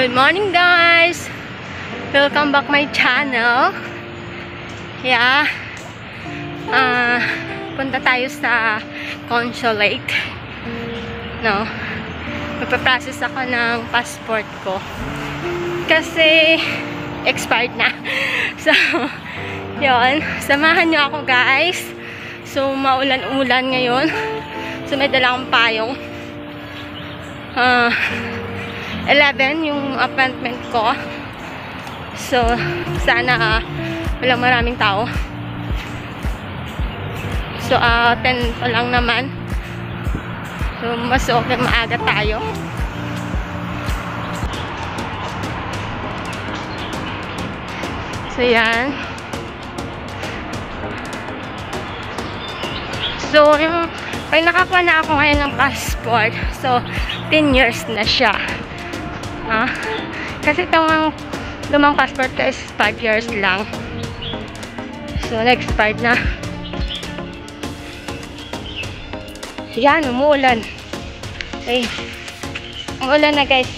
Good morning guys! Welcome back my channel. Yeah. Punta tayo sa consulate. No. Magpa-process ako ng passport ko. Kasi expired na. So, yun. Samahan nyo ako guys. So, maulan-ulan ngayon. So, may dala akong payong. 11 yung appointment ko. So, sana walang maraming tao. So, 10 pa lang naman. So, mas okay maaga tayo. So, yan. So, yung pag nakakuha na ako ngayon ng passport, so, 10 years na siya. Kasi itong lumang passport ko is 5 years lang. So, na-expired na. Yan, umuulan. Okay. Umuulan na guys.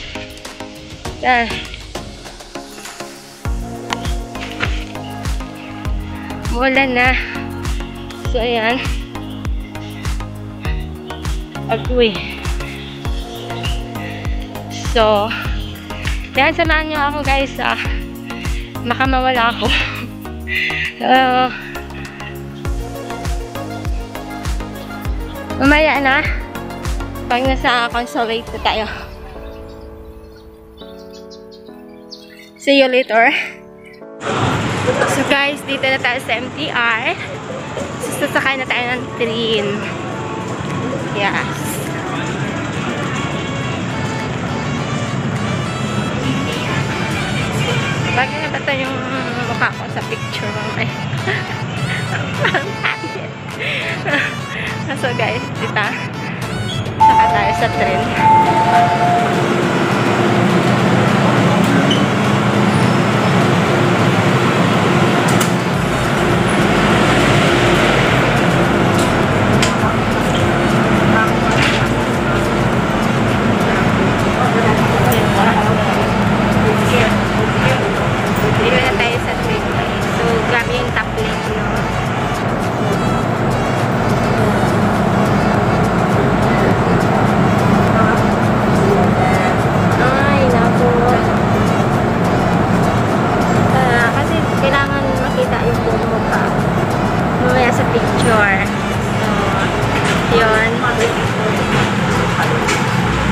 Yan. Umuulan na. So, ayan. Agoy. So, yan, samahan nyo ako guys, baka mawala ako. Mamaya na, pag nasa consulate na tayo. See you later. So guys, dito na tayo sa MTR. Sasakay na tayo ng train. Yes. Bagay na bata yung mukha ko sa picture mo. So guys, dito saka tayo sa train.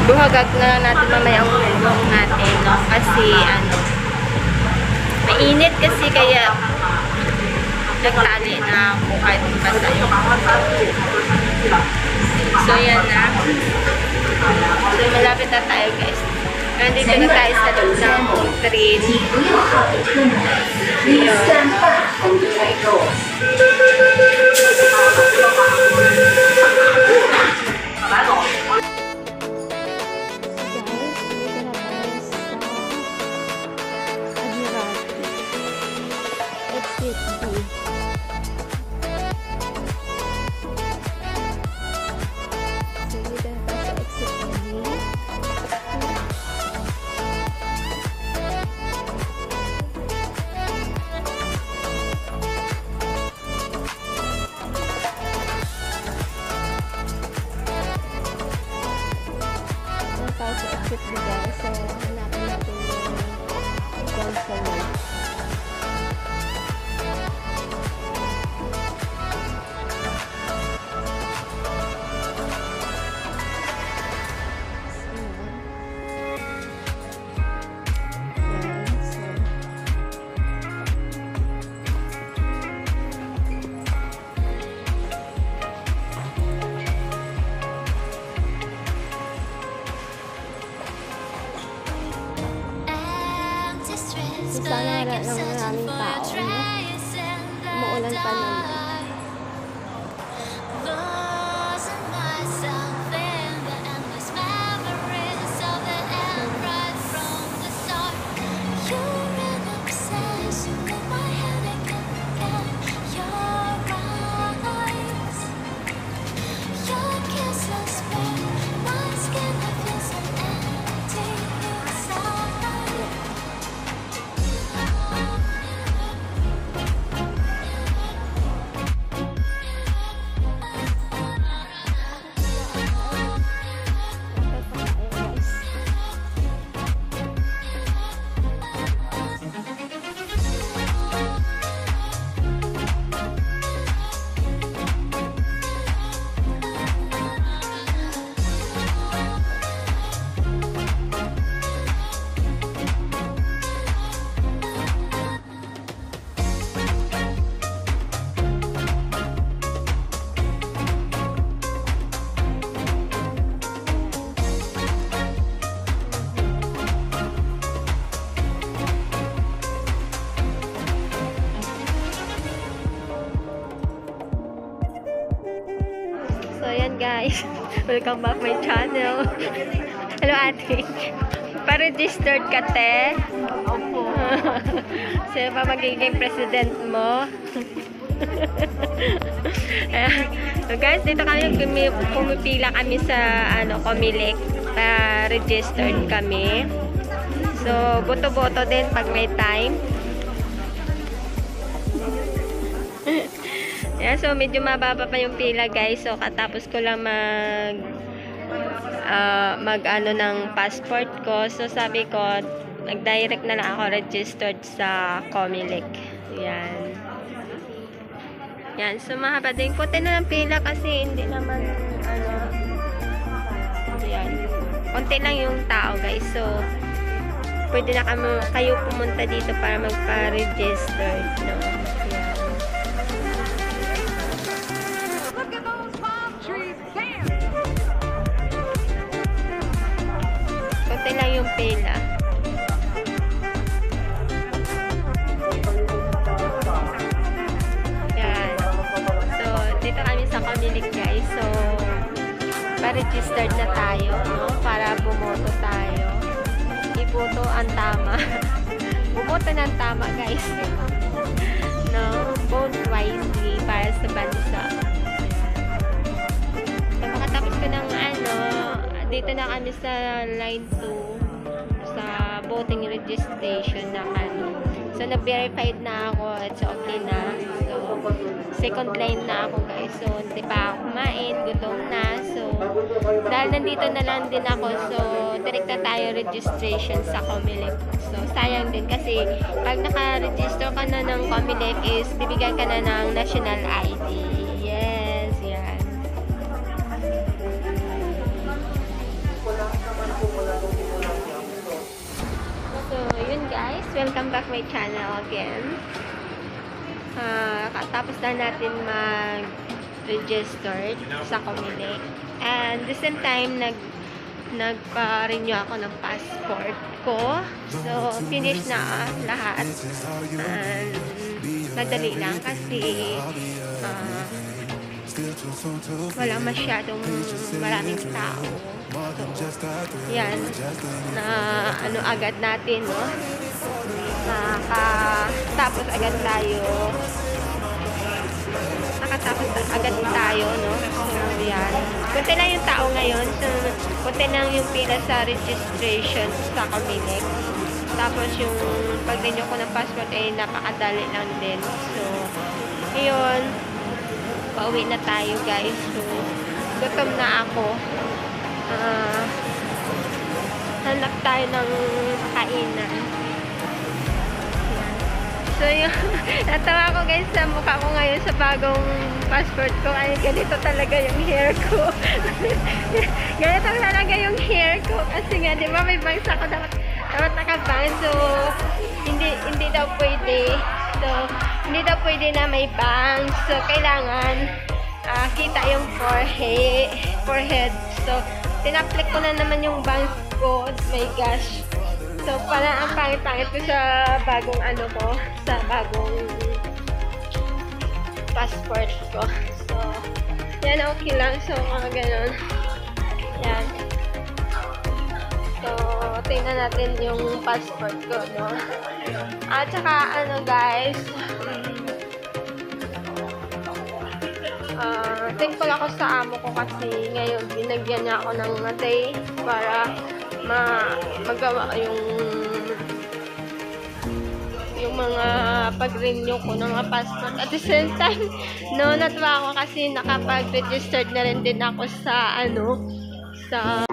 Buhagag na lang natin mamaya ang ulong natin, no? Kasi mainit kasi kaya nagtali na ako kahit basa yung so yan na. So malapit na tayo guys. Nandito na tayo sa loob ng train. So, hanapin natin yung consulate. Sana wala lang maraming tao, no? Umuulan pa naman. yan guys. Welcome back my channel. Hello ate. Pa-registered ka te? Opo. Sino pa magiging president mo? So guys, dito kami pumipila kami sa Comelec. Pa-registered kami. So, boto-boto din pag may time. Yeah, so medyo mababa pa yung pila guys. So katapos ko lang mag ng passport ko. So sabi ko, nag-direct na lang ako registered sa Comelec. Yan. Yan, so mahaba din. Kunti na lang pila kasi hindi naman yan. Kunti lang yung tao guys. So pwede na kayo pumunta dito para magpa-register, no? Yan. Kunti lang yung pila. Yan. So, dito kami sa Comelec guys. So, pa-registered na tayo, no? Para bumoto tayo. Iboto ang tama. Bumoto ng tama guys. No? Vote wisely para sa bansa. So, makatapos ko ng dito na kami sa line 2 sa voting registration na So, na-verified na ako. It's okay na. So, second line na ako guys. So, hindi pa ako kumain. Gutom na. So, dahil nandito na lang din ako. So, direct na tayo registration sa Comelec. So, sayang din kasi pag naka-register ka na ng Comelec is bibigyan ka na ng national ID. Yes, yan. So, yun guys. Welcome back my channel again. Tapos na natin mag-register sa Comelec. And the same time, nagpa-renew ako ng passport ko. So, finish na lahat. And madali lang kasi wala masyadong maraming tao. So, yan. Na agad natin, no? Nakatapos agad tayo, no? So, yan. Kunti lang yung tao ngayon. So, kunti lang yung pila sa registration sa Comelec. Tapos yung pag-renew ko ng passport ay napakadali lang din. So, ngayon, pauwi na tayo guys. So, gutom na ako. Hanap tayo ng kainan. So, yung natawa ko guys sa mukha ko ngayon sa bagong passport ko. Ay, ganito talaga yung hair ko. Ganito talaga yung hair ko. Kasi nga, di ba may bangs ako dapat nakabang. So, hindi daw pwede. So, hindi daw pwede na may bangs. So, kailangan kita yung forehead. So, tinaplik ko na naman yung bangs ko. Oh my gosh. So, parang ang pangit-pangit ko sa bagong sa bagong passport ko. So, yan, okay lang. So, mga ganun. Yan. So, tingnan natin yung passport ko, no? At saka, guys, thankful ako sa amo ko kasi ngayon binagyan niya ako ng day para magawa yung mga pag-renew ko ng mga passport. At the same time, no, natuwa ako kasi nakapag-registered na rin din ako sa sa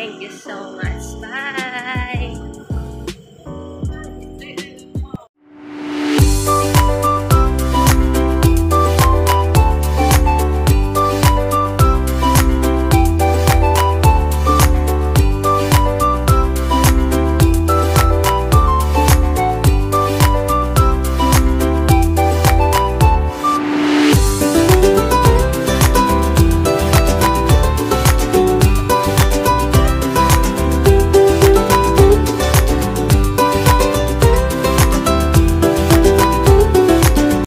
Thank you so much. Bye!